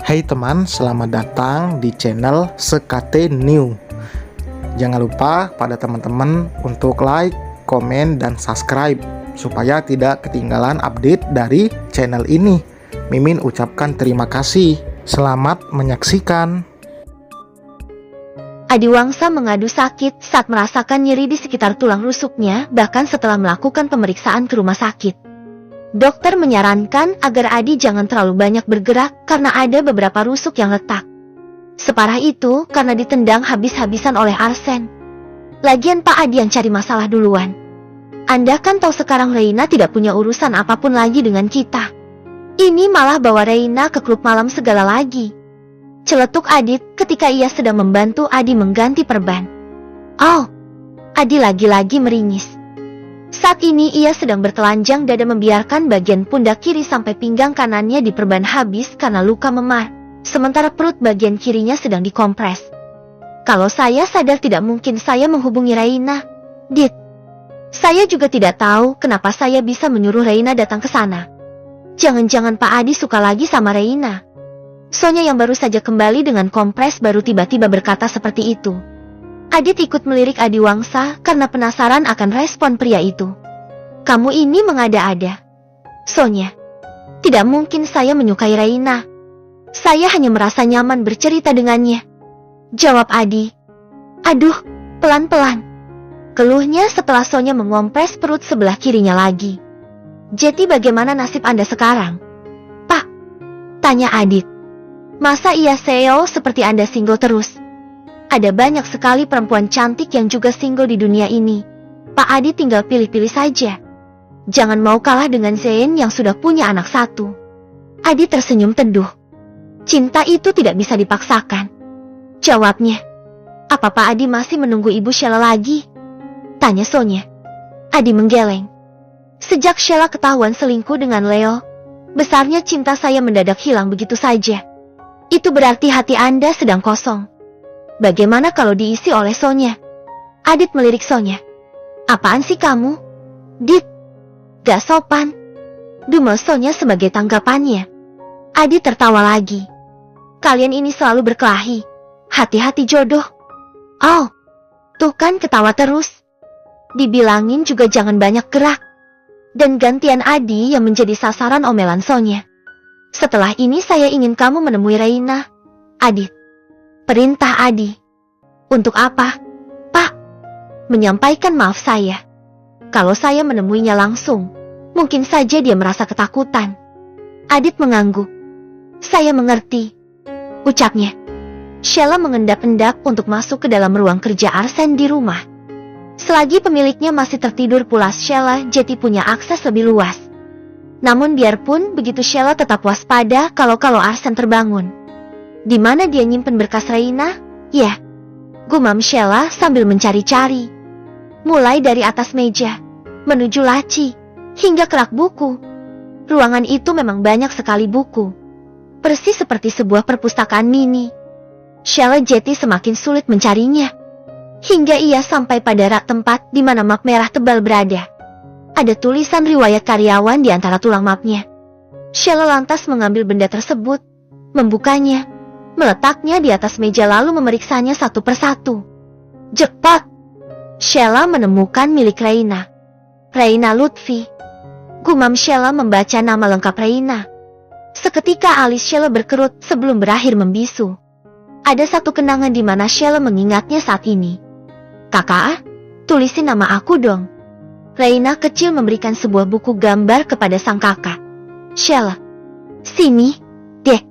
Hai teman, selamat datang di channel Sekate New. Jangan lupa pada teman-teman untuk like, komen, dan subscribe supaya tidak ketinggalan update dari channel ini. Mimin ucapkan terima kasih. Selamat menyaksikan. Adiwangsa mengadu sakit saat merasakan nyeri di sekitar tulang rusuknya, bahkan setelah melakukan pemeriksaan ke rumah sakit. Dokter menyarankan agar Adi jangan terlalu banyak bergerak karena ada beberapa rusuk yang retak. Separah itu karena ditendang habis-habisan oleh Arsen. Lagian Pak Adi yang cari masalah duluan. Anda kan tahu sekarang Reina tidak punya urusan apapun lagi dengan kita. Ini malah bawa Reina ke klub malam segala lagi. Celetuk Adit ketika ia sedang membantu Adi mengganti perban. Oh, Adi lagi-lagi meringis. Saat ini ia sedang bertelanjang dada membiarkan bagian pundak kiri sampai pinggang kanannya diperban habis karena luka memar, sementara perut bagian kirinya sedang dikompres. Kalau saya sadar tidak mungkin saya menghubungi Reina. Dit, saya juga tidak tahu kenapa saya bisa menyuruh Reina datang ke sana. Jangan-jangan Pak Adi suka lagi sama Reina. Sonya yang baru saja kembali dengan kompres baru tiba-tiba berkata seperti itu. Adit ikut melirik Adiwangsa karena penasaran akan respon pria itu. Kamu ini mengada-ada. Sonya, tidak mungkin saya menyukai Reina. Saya hanya merasa nyaman bercerita dengannya. Jawab Adi. Aduh, pelan-pelan. Keluhnya setelah Sonya mengompres perut sebelah kirinya lagi. Jadi bagaimana nasib Anda sekarang? Pak, tanya Adit. Masa iya Seo seperti Anda single terus? Ada banyak sekali perempuan cantik yang juga single di dunia ini. Pak Adi tinggal pilih-pilih saja. Jangan mau kalah dengan Zain yang sudah punya anak satu. Adi tersenyum teduh. Cinta itu tidak bisa dipaksakan. Jawabnya. Apa Pak Adi masih menunggu Ibu Sheila lagi? Tanya Sonya. Adi menggeleng. Sejak Sheila ketahuan selingkuh dengan Leo, besarnya cinta saya mendadak hilang begitu saja. Itu berarti hati Anda sedang kosong. Bagaimana kalau diisi oleh Sonya? Adit melirik Sonya. Apaan sih kamu? Dit, gak sopan. Dumel Sonya sebagai tanggapannya. Adit tertawa lagi. Kalian ini selalu berkelahi. Hati-hati jodoh. Oh, tuh kan ketawa terus. Dibilangin juga jangan banyak gerak. Dan gantian Adi yang menjadi sasaran omelan Sonya. Setelah ini saya ingin kamu menemui Reina. Adit. Perintah Adi. Untuk apa? Pak. Menyampaikan maaf saya. Kalau saya menemuinya langsung, mungkin saja dia merasa ketakutan. Adit mengangguk. Saya mengerti. Ucapnya. Sheila mengendap-endap untuk masuk ke dalam ruang kerja Arsen di rumah. Selagi pemiliknya masih tertidur pulas Sheila jadi punya akses lebih luas. Namun biarpun begitu Sheila tetap waspada kalau Arsen terbangun. Di mana dia nyimpen berkas Reina? Ya, gumam Sheila sambil mencari-cari. Mulai dari atas meja, menuju laci, hingga kerak buku. Ruangan itu memang banyak sekali buku. Persis seperti sebuah perpustakaan mini. Sheila jadi semakin sulit mencarinya. Hingga ia sampai pada rak tempat di mana map merah tebal berada. Ada tulisan riwayat karyawan di antara tulang mapnya. Sheila lantas mengambil benda tersebut, membukanya, meletaknya di atas meja lalu memeriksanya satu persatu. Jackpot! Sheila menemukan milik Reina. Reina Lutfi. Gumam Sheila membaca nama lengkap Reina. Seketika alis Sheila berkerut sebelum berakhir membisu. Ada satu kenangan di mana Sheila mengingatnya saat ini. Kakak, tulisin nama aku dong. Reina kecil memberikan sebuah buku gambar kepada sang kakak. Sheila, sini, dek.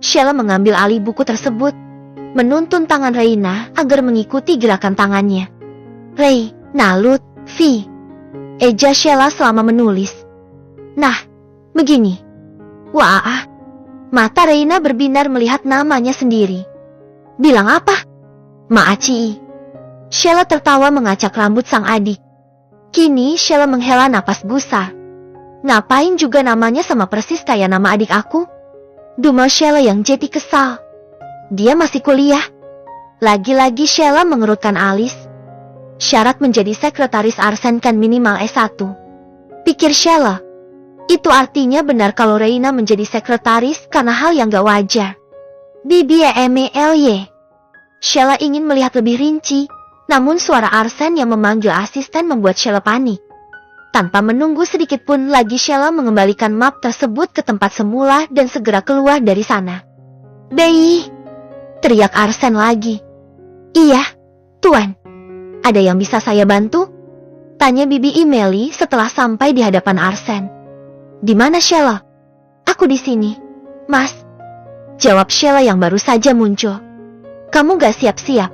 Sheila mengambil alih buku tersebut, menuntun tangan Reina agar mengikuti gerakan tangannya. Reina Lutfi. Eja Sheila selama menulis. Nah, begini. Wah, mata Reina berbinar melihat namanya sendiri. Bilang apa? Maaci. Sheila tertawa mengacak rambut sang adik. Kini Sheila menghela napas gusar. Ngapain juga namanya sama persis kayak nama adik aku? Dumel Sheila yang jadi kesal. Dia masih kuliah. Lagi-lagi Sheila mengerutkan alis. Syarat menjadi sekretaris Arsen kan minimal S1. Pikir Sheila. Itu artinya benar kalau Reina menjadi sekretaris karena hal yang gak wajar. BBMELY. Sheila ingin melihat lebih rinci, namun suara Arsen yang memanggil asisten membuat Sheila panik. Tanpa menunggu sedikit pun lagi, Sheila mengembalikan map tersebut ke tempat semula dan segera keluar dari sana. "Bei!" teriak Arsen lagi. "Iya, Tuan. Ada yang bisa saya bantu?" tanya Bibi Emily setelah sampai di hadapan Arsen. "Di mana Sheila?" "Aku di sini, Mas," jawab Sheila yang baru saja muncul. "Kamu gak siap-siap?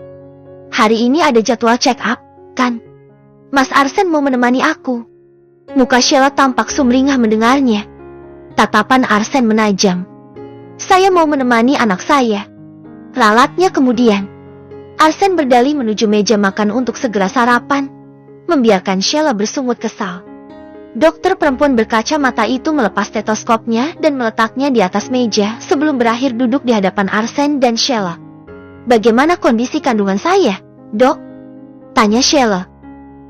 Hari ini ada jadwal check up, kan? Mas Arsen mau menemani aku." Muka Sheila tampak sumringah mendengarnya. Tatapan Arsen menajam. "Saya mau menemani anak saya," lalatnya kemudian. Arsen berdalih menuju meja makan untuk segera sarapan, membiarkan Sheila bersungut kesal. Dokter perempuan berkacamata itu melepas stetoskopnya dan meletaknya di atas meja sebelum berakhir duduk di hadapan Arsen dan Sheila. "Bagaimana kondisi kandungan saya, Dok?" tanya Sheila.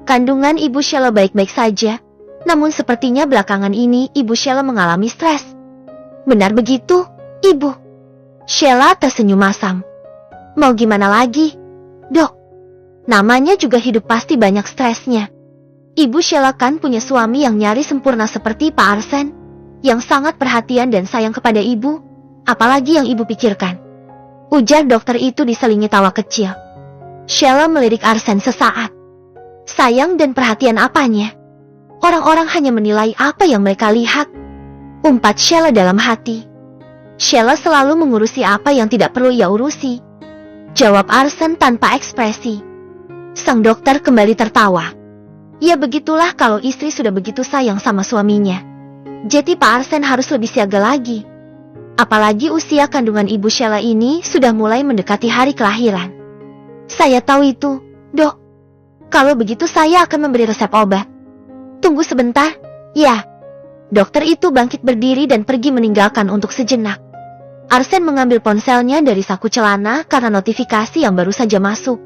Kandungan ibu Sheila baik-baik saja, namun sepertinya belakangan ini ibu Sheila mengalami stres. "Benar begitu, Ibu?" Sheila tersenyum masam. "Mau gimana lagi, Dok? Namanya juga hidup pasti banyak stresnya. Ibu Sheila kan punya suami yang nyaris sempurna seperti Pak Arsen, yang sangat perhatian dan sayang kepada ibu, apalagi yang ibu pikirkan," ujar dokter itu diselingi tawa kecil. Sheila melirik Arsen sesaat. Sayang dan perhatian apanya? Orang-orang hanya menilai apa yang mereka lihat, umpat Sheila dalam hati. Sheila selalu mengurusi apa yang tidak perlu ia urusi, jawab Arsen tanpa ekspresi. Sang dokter kembali tertawa. Ya begitulah kalau istri sudah begitu sayang sama suaminya. Jadi Pak Arsen harus lebih siaga lagi. Apalagi usia kandungan ibu Sheila ini sudah mulai mendekati hari kelahiran. "Saya tahu itu, Dok. Kalau begitu saya akan memberi resep obat." "Tunggu sebentar." "Ya." Dokter itu bangkit berdiri dan pergi meninggalkan untuk sejenak. Arsen mengambil ponselnya dari saku celana karena notifikasi yang baru saja masuk.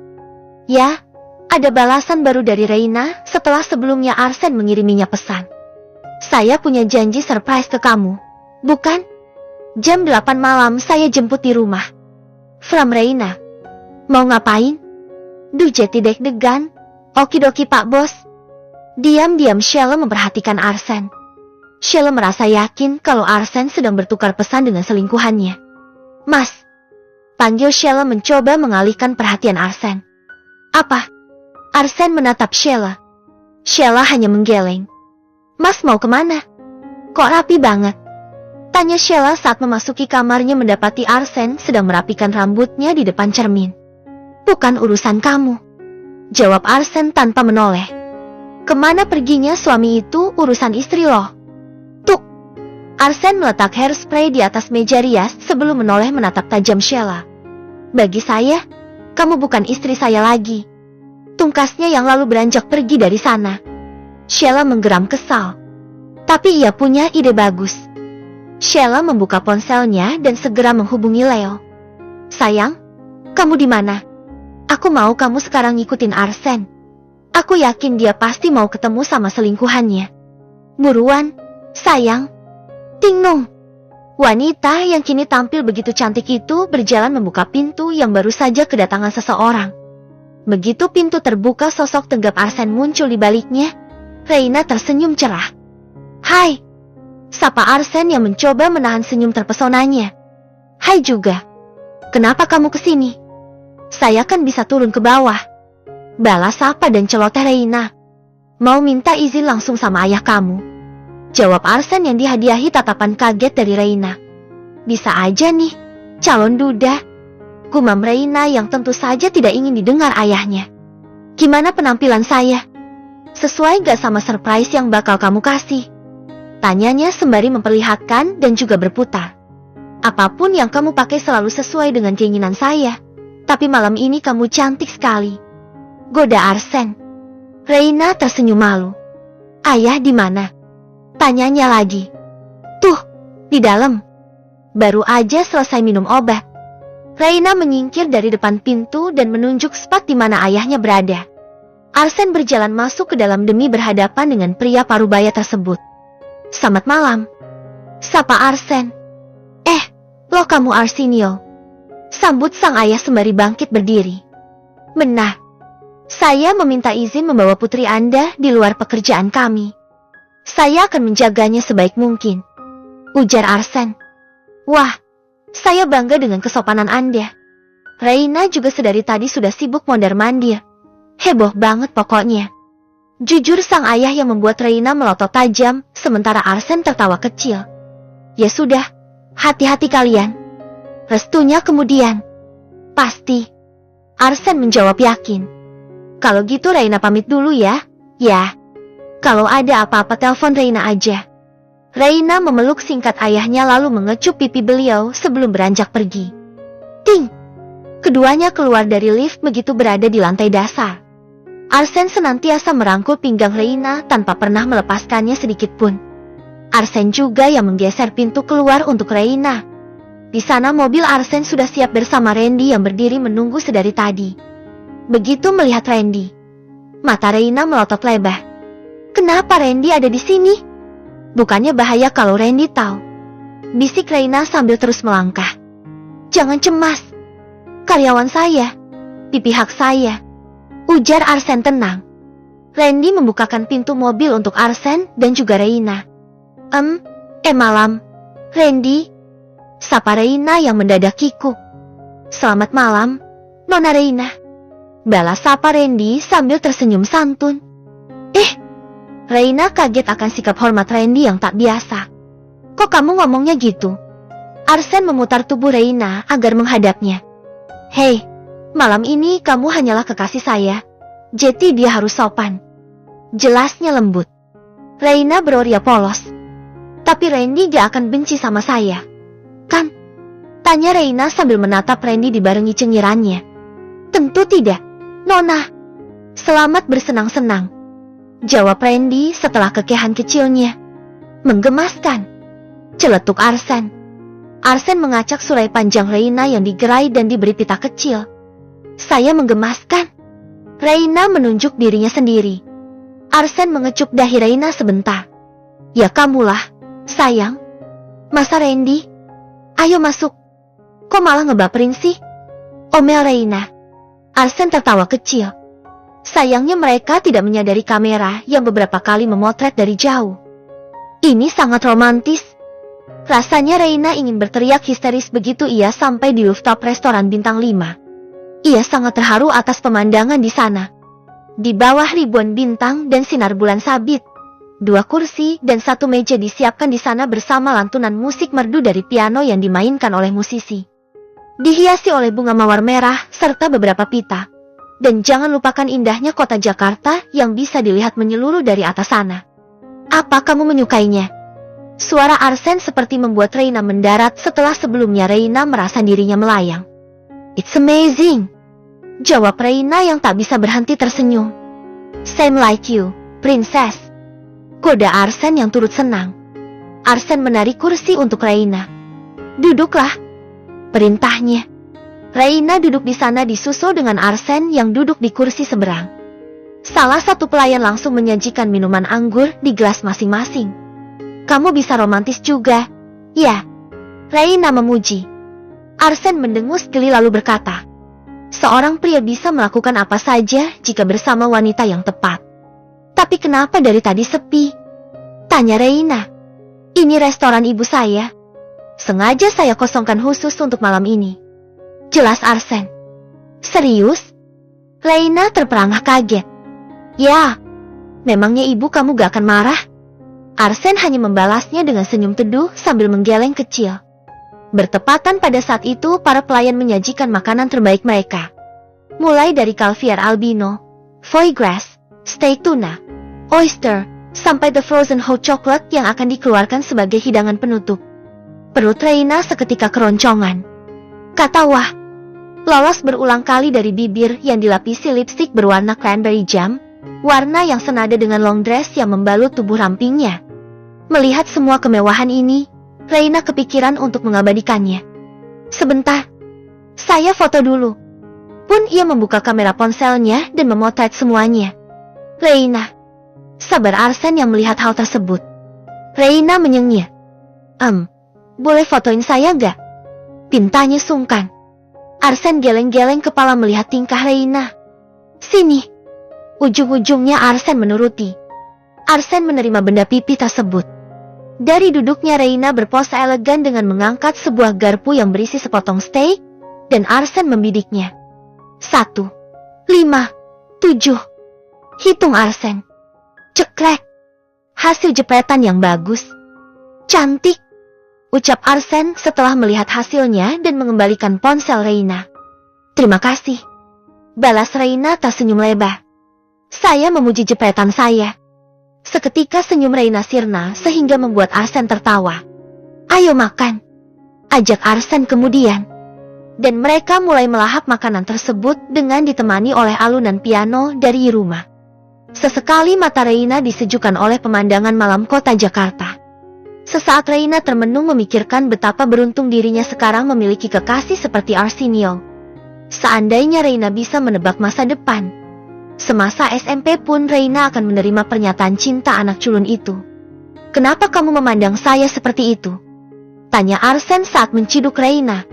Ya, ada balasan baru dari Reina setelah sebelumnya Arsen mengiriminya pesan. "Saya punya janji surprise ke kamu, bukan? Jam 8 malam saya jemput di rumah. From Reina." "Mau ngapain?" "Duh, jadi deg-degan." "Okidoki Pak Bos." Diam-diam Sheila memperhatikan Arsen. Sheila merasa yakin kalau Arsen sedang bertukar pesan dengan selingkuhannya. "Mas," panggil Sheila mencoba mengalihkan perhatian Arsen. "Apa?" Arsen menatap Sheila. Sheila hanya menggeleng. "Mas mau kemana? Kok rapi banget?" tanya Sheila saat memasuki kamarnya mendapati Arsen sedang merapikan rambutnya di depan cermin. "Bukan urusan kamu," jawab Arsen tanpa menoleh. "Kemana perginya suami itu urusan istri loh." "Tuk." Arsen meletak hairspray di atas meja rias sebelum menoleh menatap tajam Sheila. "Bagi saya, kamu bukan istri saya lagi." Tungkasnya yang lalu beranjak pergi dari sana. Sheila menggeram kesal. Tapi ia punya ide bagus. Sheila membuka ponselnya dan segera menghubungi Leo. "Sayang, kamu di mana? Aku mau kamu sekarang ngikutin Arsen. Aku yakin dia pasti mau ketemu sama selingkuhannya. Buruan, sayang." Ting nung. Wanita yang kini tampil begitu cantik itu berjalan membuka pintu yang baru saja kedatangan seseorang. Begitu pintu terbuka, sosok tegap Arsen muncul di baliknya. Reina tersenyum cerah. "Hai," sapa Arsen yang mencoba menahan senyum terpesonanya. "Hai juga. Kenapa kamu kesini? Saya kan bisa turun ke bawah." Balas sapa dan celoteh Reina. "Mau minta izin langsung sama ayah kamu," jawab Arsen yang dihadiahi tatapan kaget dari Reina. "Bisa aja nih, calon duda," gumam Reina yang tentu saja tidak ingin didengar ayahnya. "Gimana penampilan saya? Sesuai gak sama surprise yang bakal kamu kasih?" tanyanya sembari memperlihatkan dan juga berputar. "Apapun yang kamu pakai selalu sesuai dengan keinginan saya, tapi malam ini kamu cantik sekali," goda Arsen. Reina tersenyum malu. "Ayah di mana?" tanyanya lagi. "Tuh, di dalam. Baru aja selesai minum obat." Reina menyingkir dari depan pintu dan menunjuk spot di mana ayahnya berada. Arsen berjalan masuk ke dalam demi berhadapan dengan pria parubaya tersebut. Selamat malam. Sapa Arsen. Loh kamu Arsenio. Sambut sang ayah sembari bangkit berdiri. Benar. Saya meminta izin membawa putri Anda di luar pekerjaan kami. Saya akan menjaganya sebaik mungkin, ujar Arsen. Wah, saya bangga dengan kesopanan Anda. Reina juga sedari tadi sudah sibuk mondar-mandir. Heboh banget pokoknya. Jujur sang ayah yang membuat Reina melotot tajam, sementara Arsen tertawa kecil. Ya sudah, hati-hati kalian. Restunya kemudian. Pasti. Arsen menjawab yakin. Kalau gitu Reina pamit dulu ya. Ya. Kalau ada apa-apa telepon Reina aja. Reina memeluk singkat ayahnya lalu mengecup pipi beliau sebelum beranjak pergi. Ting! Keduanya keluar dari lift begitu berada di lantai dasar. Arsen senantiasa merangkul pinggang Reina tanpa pernah melepaskannya sedikit pun. Arsen juga yang menggeser pintu keluar untuk Reina. Di sana mobil Arsen sudah siap bersama Randy yang berdiri menunggu sedari tadi. Begitu melihat Randy, mata Reina melotot lebar. Kenapa Randy ada di sini? Bukannya bahaya kalau Randy tahu? Bisik Reina sambil terus melangkah. Jangan cemas. Karyawan saya, di pihak saya, ujar Arsen tenang. Randy membukakan pintu mobil untuk Arsen dan juga Reina. Malam, Randy, sapa Reina yang mendadak kikuk. Selamat malam, Nona Reina, balas sapa Randy sambil tersenyum santun. Reina kaget akan sikap hormat Randy yang tak biasa. Kok kamu ngomongnya gitu? Arsen memutar tubuh Reina agar menghadapnya. Hei, malam ini kamu hanyalah kekasih saya, jadi dia harus sopan. Jelasnya lembut. Reina beroria polos. Tapi Randy gak akan benci sama saya, kan? Tanya Reina sambil menatap Randy dibarengi cengirannya. Tentu tidak, Nona. Selamat bersenang-senang, jawab Randy setelah kekehan kecilnya. Menggemaskan, celetuk Arsen. Arsen mengacak surai panjang Reina yang digerai dan diberi pita kecil. Saya menggemaskan. Reina menunjuk dirinya sendiri. Arsen mengecup dahi Reina sebentar. Ya kamulah, sayang. Masa Randy? Ayo masuk. Kok malah ngebaperin sih? Omel Reina. Arsen tertawa kecil. Sayangnya mereka tidak menyadari kamera yang beberapa kali memotret dari jauh. Ini sangat romantis. Rasanya Reina ingin berteriak histeris begitu ia sampai di rooftop restoran bintang 5. Ia sangat terharu atas pemandangan di sana. Di bawah ribuan bintang dan sinar bulan sabit, 2 kursi dan 1 meja disiapkan di sana bersama lantunan musik merdu dari piano yang dimainkan oleh musisi. Dihiasi oleh bunga mawar merah serta beberapa pita. Dan jangan lupakan indahnya kota Jakarta yang bisa dilihat menyeluruh dari atas sana. Apa kamu menyukainya? Suara Arsen seperti membuat Reina mendarat setelah sebelumnya Reina merasa dirinya melayang. It's amazing, jawab Reina yang tak bisa berhenti tersenyum. Same like you, princess, goda Arsen yang turut senang. Arsen menarik kursi untuk Reina. Duduklah, perintahnya. Reina duduk di sana disusul dengan Arsen yang duduk di kursi seberang. Salah satu pelayan langsung menyajikan minuman anggur di gelas masing-masing. Kamu bisa romantis juga, ya? Reina memuji. Arsen mendengus geli lalu berkata, seorang pria bisa melakukan apa saja jika bersama wanita yang tepat. Tapi kenapa dari tadi sepi? Tanya Reina. Ini restoran ibu saya. Sengaja saya kosongkan khusus untuk malam ini, jelas Arsen. Serius? Reina terperangah kaget. Ya, memangnya ibu kamu gak akan marah? Arsen hanya membalasnya dengan senyum teduh sambil menggeleng kecil. Bertepatan pada saat itu para pelayan menyajikan makanan terbaik mereka. Mulai dari caviar albino, foie gras, steak tuna, oyster, sampai the frozen hot chocolate yang akan dikeluarkan sebagai hidangan penutup. Perut Reina seketika keroncongan. Kata wah, lolos berulang kali dari bibir yang dilapisi lipstik berwarna cranberry jam, warna yang senada dengan long dress yang membalut tubuh rampingnya. Melihat semua kemewahan ini, Reina kepikiran untuk mengabadikannya. Sebentar, saya foto dulu. Pun ia membuka kamera ponselnya dan memotret semuanya. Reina, sabar Arsen yang melihat hal tersebut. Reina menyengir. Boleh fotoin saya gak? Pintanya sungkan. Arsen geleng-geleng kepala melihat tingkah Reina. Sini. Ujung-ujungnya Arsen menuruti. Arsen menerima benda pipi tersebut. Dari duduknya Reina berpose elegan dengan mengangkat sebuah garpu yang berisi sepotong steak, dan Arsen membidiknya. 1, 5, 7. Hitung Arsen. Cekrek. Hasil jepretan yang bagus. Cantik. Ucap Arsen setelah melihat hasilnya dan mengembalikan ponsel Reina. Terima kasih. Balas Reina tersenyum lebar. Saya memuji jepretan saya. Seketika senyum Reina sirna sehingga membuat Arsen tertawa. Ayo makan. Ajak Arsen kemudian. Dan mereka mulai melahap makanan tersebut dengan ditemani oleh alunan piano dari rumah. Sesekali mata Reina disejukkan oleh pemandangan malam kota Jakarta. Sesaat Reina termenung memikirkan betapa beruntung dirinya sekarang memiliki kekasih seperti Arsenio. Seandainya Reina bisa menebak masa depan, semasa SMP pun Reina akan menerima pernyataan cinta anak culun itu. Kenapa kamu memandang saya seperti itu? Tanya Arsen saat menciduk Reina.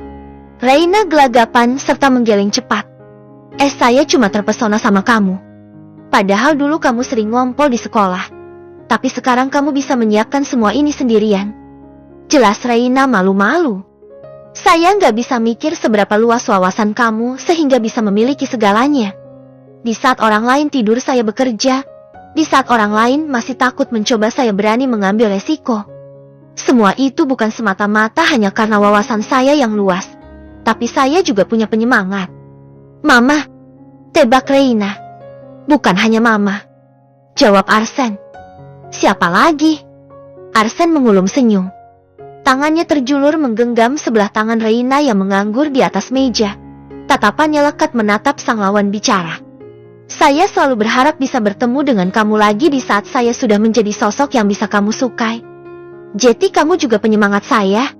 Reina gelagapan serta menggeleng cepat. Saya cuma terpesona sama kamu. Padahal dulu kamu sering ngompol di sekolah. Tapi sekarang kamu bisa menyiapkan semua ini sendirian. Jelas Reina malu-malu. Saya nggak bisa mikir seberapa luas wawasan kamu sehingga bisa memiliki segalanya. Di saat orang lain tidur saya bekerja. Di saat orang lain masih takut mencoba saya berani mengambil resiko. Semua itu bukan semata-mata hanya karena wawasan saya yang luas. Tapi saya juga punya penyemangat. Mama. Tebak Reina. Bukan hanya Mama. Jawab Arsen. Siapa lagi? Arsen mengulum senyum. Tangannya terjulur menggenggam sebelah tangan Reina yang menganggur di atas meja. Tatapannya lekat menatap sang lawan bicara. Saya selalu berharap bisa bertemu dengan kamu lagi di saat saya sudah menjadi sosok yang bisa kamu sukai. Jadi kamu juga penyemangat saya.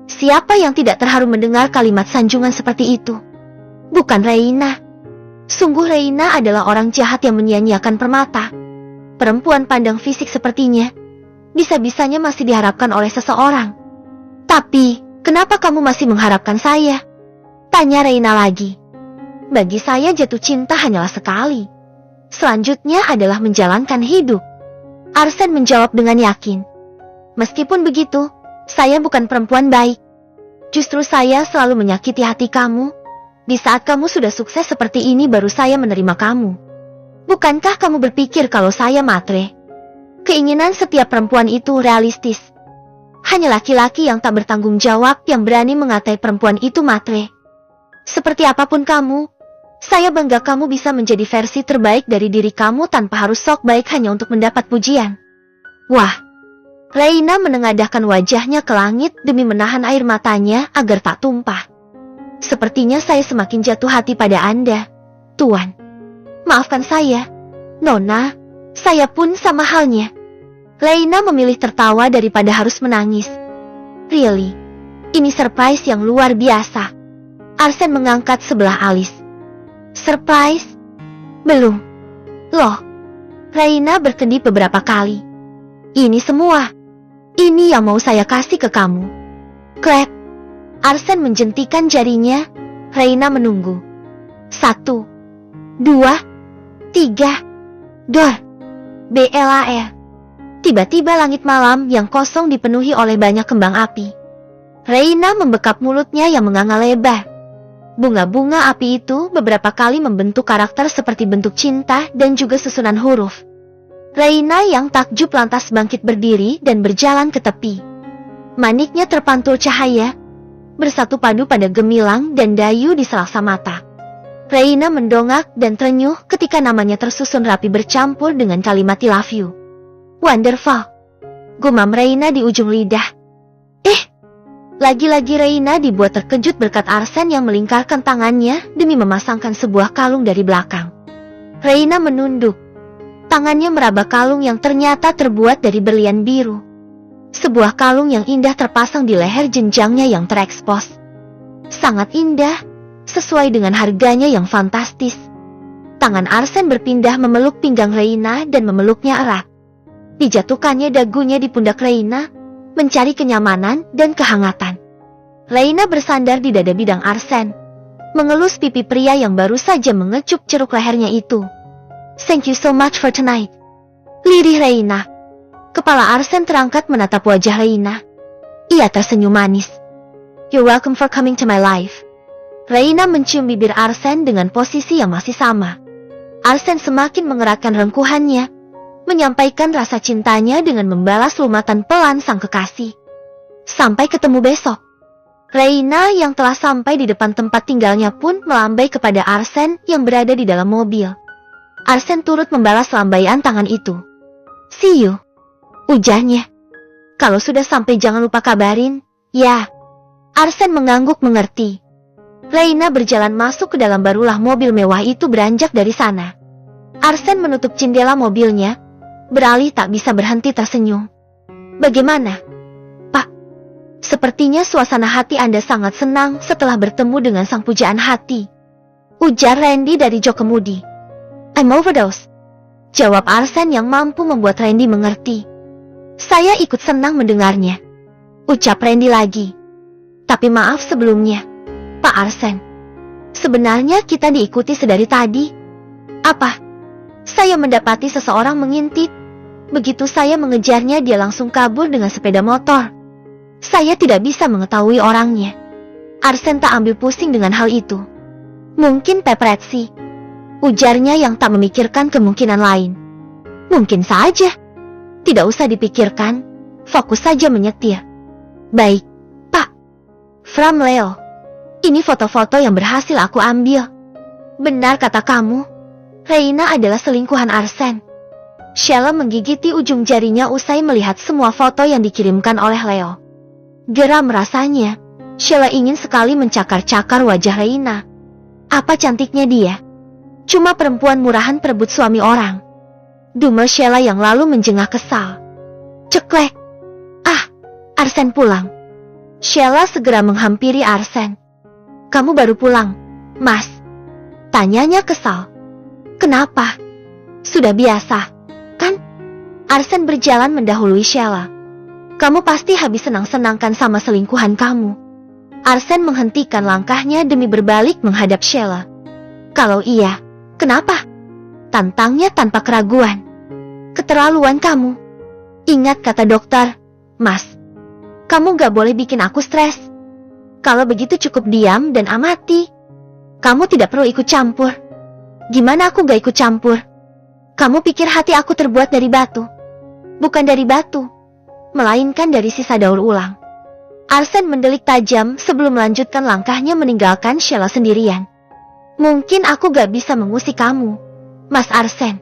Siapa yang tidak terharu mendengar kalimat sanjungan seperti itu? Bukan Reina. Sungguh Reina adalah orang jahat yang menyia-nyiakan permata. Perempuan pandang fisik sepertinya, bisa-bisanya masih diharapkan oleh seseorang. Tapi, kenapa kamu masih mengharapkan saya? Tanya Reina lagi. Bagi saya jatuh cinta hanyalah sekali. Selanjutnya adalah menjalankan hidup. Arsen menjawab dengan yakin. Meskipun begitu, saya bukan perempuan baik. Justru saya selalu menyakiti hati kamu. Di saat kamu sudah sukses seperti ini baru saya menerima kamu. Bukankah kamu berpikir kalau saya matre? Keinginan setiap perempuan itu realistis. Hanya laki-laki yang tak bertanggung jawab yang berani mengatai perempuan itu matre. Seperti apapun kamu, saya bangga kamu bisa menjadi versi terbaik dari diri kamu tanpa harus sok baik hanya untuk mendapat pujian. Wah, Reina menengadahkan wajahnya ke langit demi menahan air matanya agar tak tumpah. Sepertinya saya semakin jatuh hati pada Anda, Tuan. Maafkan saya, Nona, saya pun sama halnya. Reina memilih tertawa daripada harus menangis. Really, ini surprise yang luar biasa. Arsen mengangkat sebelah alis. Surprise? Belum. Loh, Reina berkedip beberapa kali. Ini semua. Ini yang mau saya kasih ke kamu. Klep. Arsen menjentikan jarinya. Reina menunggu. 1, 2, 3. Dor. BLAR. Tiba-tiba langit malam yang kosong dipenuhi oleh banyak kembang api. Reina membekap mulutnya yang menganga lebar. Bunga-bunga api itu beberapa kali membentuk karakter seperti bentuk cinta dan juga susunan huruf. Reina yang takjub lantas bangkit berdiri dan berjalan ke tepi. Maniknya terpantul cahaya, bersatu padu pada gemilang dan dayu di selasa mata. Reina mendongak dan terenyuh ketika namanya tersusun rapi bercampur dengan kalimat I love you. Wonderful. Gumam Reina di ujung lidah. Lagi-lagi Reina dibuat terkejut berkat Arsen yang melingkarkan tangannya demi memasangkan sebuah kalung dari belakang. Reina menunduk. Tangannya meraba kalung yang ternyata terbuat dari berlian biru. Sebuah kalung yang indah terpasang di leher jenjangnya yang terekspos. Sangat indah. Sesuai dengan harganya yang fantastis. Tangan Arsen berpindah memeluk pinggang Reina dan memeluknya erat. Dijatuhkannya dagunya di pundak Reina, mencari kenyamanan dan kehangatan. Reina bersandar di dada bidang Arsen, mengelus pipi pria yang baru saja mengecup ceruk lehernya itu. "Thank you so much for tonight," lirih Reina. Kepala Arsen terangkat menatap wajah Reina. Ia tersenyum manis. "You're welcome for coming to my life." Reina mencium bibir Arsen dengan posisi yang masih sama. Arsen semakin mengeratkan rengkuhannya, menyampaikan rasa cintanya dengan membalas lumatan pelan sang kekasih. "Sampai ketemu besok." Reina yang telah sampai di depan tempat tinggalnya pun melambai kepada Arsen yang berada di dalam mobil. Arsen turut membalas lambaian tangan itu. "See you," ujarnya. "Kalau sudah sampai jangan lupa kabarin, ya." Arsen mengangguk mengerti. Reina berjalan masuk ke dalam, barulah mobil mewah itu beranjak dari sana. Arsen menutup jendela mobilnya, beralih tak bisa berhenti tersenyum. "Bagaimana, Pak? Sepertinya suasana hati Anda sangat senang setelah bertemu dengan sang pujaan hati," ujar Randy dari jok kemudi. "I'm overdose," jawab Arsen yang mampu membuat Randy mengerti. "Saya ikut senang mendengarnya," ucap Randy lagi. "Tapi maaf sebelumnya, Pak Arsen. Sebenarnya kita diikuti sedari tadi." "Apa?" "Saya mendapati seseorang mengintip. Begitu saya mengejarnya, dia langsung kabur dengan sepeda motor. Saya tidak bisa mengetahui orangnya." Arsen tak ambil pusing dengan hal itu. "Mungkin paparazzi," ujarnya yang tak memikirkan kemungkinan lain. "Mungkin saja. Tidak usah dipikirkan, fokus saja menyetir." "Baik, Pak." "From Leo. Ini foto-foto yang berhasil aku ambil." "Benar kata kamu, Reina adalah selingkuhan Arsen." Sheila menggigiti ujung jarinya usai melihat semua foto yang dikirimkan oleh Leo. Geram rasanya, Sheila ingin sekali mencakar-cakar wajah Reina. Apa cantiknya dia. Cuma perempuan murahan perebut suami orang. Dumel Sheila yang lalu menjengah kesal. Ceklek. "Ah, Arsen pulang." Sheila segera menghampiri Arsen. "Kamu baru pulang, Mas?" tanyanya kesal. "Kenapa? Sudah biasa, kan?" Arsen berjalan mendahului Sheila. "Kamu pasti habis senang-senangkan sama selingkuhan kamu." Arsen menghentikan langkahnya demi berbalik menghadap Sheila. "Kalau iya, kenapa?" tantangnya tanpa keraguan. "Keterlaluan kamu. Ingat kata dokter, Mas. Kamu gak boleh bikin aku stres. Kalau begitu cukup diam dan amati. Kamu tidak perlu ikut campur." "Gimana aku gak ikut campur? Kamu pikir hati aku terbuat dari batu?" "Bukan dari batu, melainkan dari sisa daur ulang." Arsen mendelik tajam sebelum melanjutkan langkahnya meninggalkan Sheila sendirian. "Mungkin aku gak bisa mengusik kamu, Mas Arsen.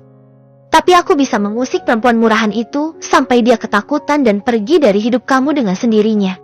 Tapi aku bisa mengusik perempuan murahan itu sampai dia ketakutan dan pergi dari hidup kamu dengan sendirinya."